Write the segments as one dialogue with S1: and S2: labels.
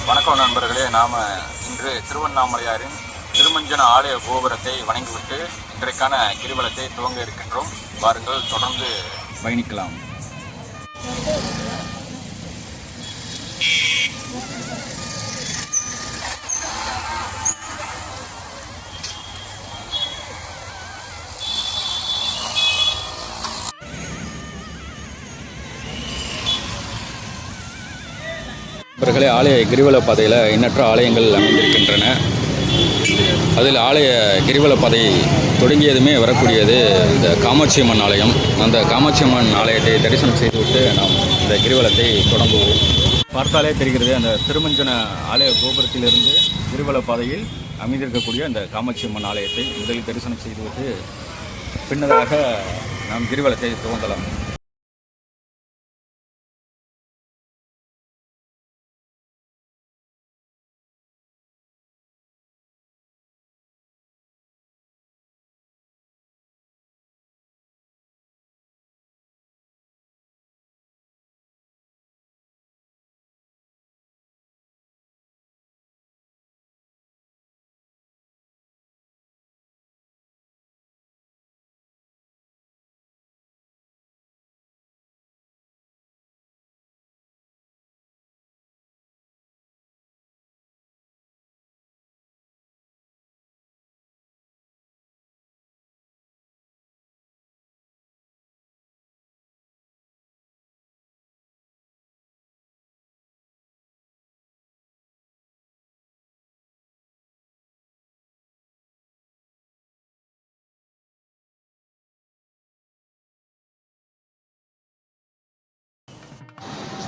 S1: வணக்கம் நண்பர்களே. நாம் இன்று திருவண்ணாமலையாரின் திருமஞ்சன ஆலய கோபுரத்தை வணங்கிவிட்டு இன்றைக்கான கிரிவலத்தை துவங்க இருக்கின்றோம். வாருங்கள், தொடர்ந்து பயணிக்கலாம். நண்பர்களே, ஆலய கிரிவல பாதையில் எண்ணற்ற ஆலயங்கள் அமைந்திருக்கின்றன. அதில் ஆலய கிரிவல பாதை தொடங்கியதுமே வரக்கூடியது இந்த காமாட்சி அம்மன் ஆலயம். அந்த காமாட்சி அம்மன் ஆலயத்தை தரிசனம் செய்துவிட்டு நாம் இந்த கிரிவலத்தை தொடங்குவோம். பார்த்தாலே தெரிகிறது, அந்த திருமஞ்சன ஆலய கோபுரத்திலிருந்து கிரிவல பாதையில் அமைந்திருக்கக்கூடிய அந்த காமாட்சி அம்மன் ஆலயத்தை முதலில் தரிசனம் செய்துவிட்டு பின்னதாக நாம் கிரிவலத்தை துவங்கலாம்.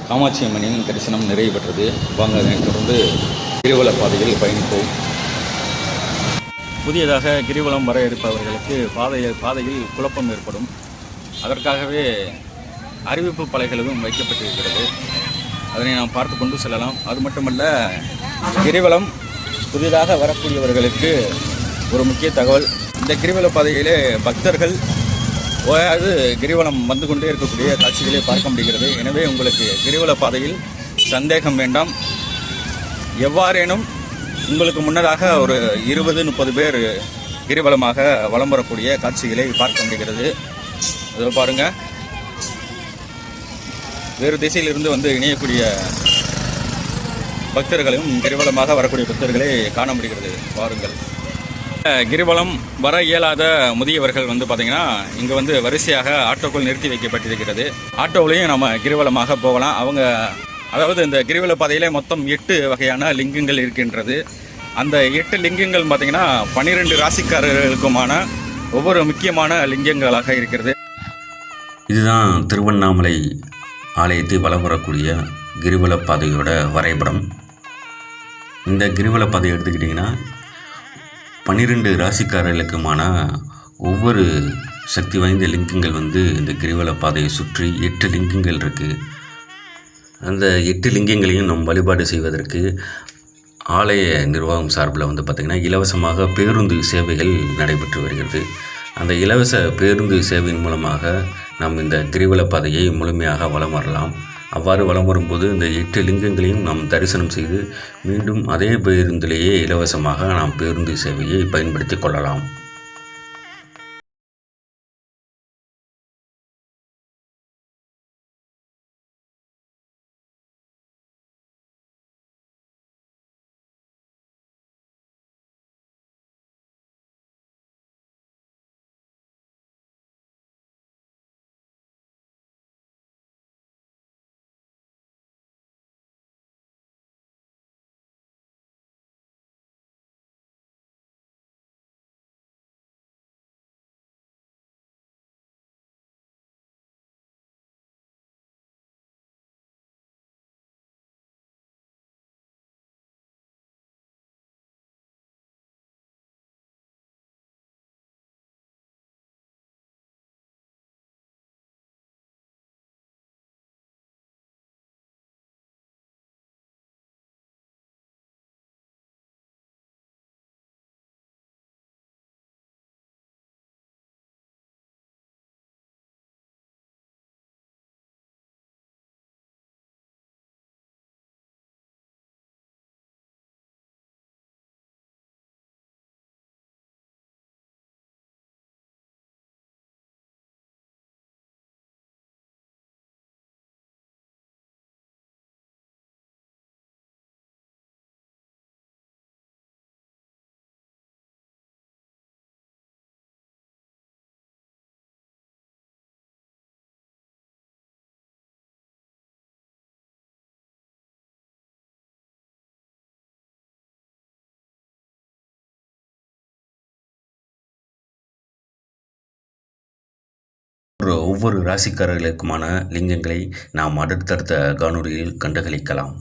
S1: காமாட்சி அம்மனின் தரிசனம் நிறைவு பெற்றது. வாங்க, அதனைத் தொடர்ந்து கிரிவல பாதையில் பயணிப்போம். புதியதாக கிரிவலம் வர இருப்பவர்களுக்கு பாதையில் குழப்பம் ஏற்படும். அதற்காகவே அறிவிப்பு பலகைகளும் வைக்கப்பட்டிருக்கிறது. அதனை நாம் பார்த்து கொண்டு செல்லலாம். அது மட்டுமல்ல, கிரிவலம் புதிதாக வரக்கூடியவர்களுக்கு ஒரு முக்கிய தகவல், இந்த கிரிவல பாதையிலே பக்தர்கள் ஓயாது கிரிவலம் வந்து கொண்டே இருக்கக்கூடிய காட்சிகளை பார்க்க முடிகிறது. எனவே உங்களுக்கு கிரிவல பாதையில் சந்தேகம் வேண்டாம். எவ்வாறேனும் உங்களுக்கு முன்னதாக ஒரு 20-30 பேர் கிரிவலமாக வலம் வரக்கூடிய காட்சிகளை பார்க்க முடிகிறது. அதை பாருங்க, வேறு திசையிலிருந்து வந்து இணையக்கூடிய பக்தர்களும் கிரிவலமாக வரக்கூடிய பக்தர்களை காண முடிகிறது. பாருங்கள், கிரிவலம் வர இயலாத முதியவர்கள் வந்து பார்த்திங்கன்னா இங்கே வந்து வரிசையாக ஆட்டோக்கள் நிறுத்தி வைக்கப்பட்டிருக்கிறது. ஆட்டோவிலையும் நம்ம கிரிவலமாக போகலாம். அதாவது இந்த கிரிவல பாதையில் மொத்தம் 8 வகையான லிங்கங்கள் இருக்கின்றது. அந்த 8 லிங்கங்கள் பார்த்திங்கன்னா 12 ராசிக்காரர்களுக்குமான ஒவ்வொரு முக்கியமான லிங்கங்களாக இருக்கிறது.
S2: இதுதான் திருவண்ணாமலை ஆலயத்தை வலம் வரக்கூடிய கிரிவல பாதையோட வரைபடம். இந்த கிரிவல பாதையை எடுத்துக்கிட்டிங்கன்னா 12 ராசிக்காரர்களுக்குமான ஒவ்வொரு சக்தி வாய்ந்த லிங்கங்கள் வந்து இந்த கிரிவல பாதையை சுற்றி 8 லிங்கங்கள் இருக்குது. அந்த 8 லிங்கங்களையும் நம் வழிபாடு செய்வதற்கு ஆலய நிர்வாகம் சார்பில் வந்து பார்த்திங்கன்னா இலவசமாக பேருந்து சேவைகள் நடைபெற்று வருகிறது. அந்த இலவச பேருந்து சேவையின் மூலமாக நாம் இந்த கிரிவல பாதையை முழுமையாக வலம் வரலாம். அவ்வாறு வலம் வரும்போது இந்த 8 லிங்கங்களையும் நாம் தரிசனம் செய்து மீண்டும் அதே பேருந்திலேயே இலவசமாக நாம் பேருந்து சேவையை பயன்படுத்தி கொள்ளலாம். இதுபோன்ற ஒவ்வொரு ராசிக்காரர்களுக்குமான லிங்கங்களை நாம் அடுத்தடுத்த காணொளியில் கண்டுகளிக்கலாம்.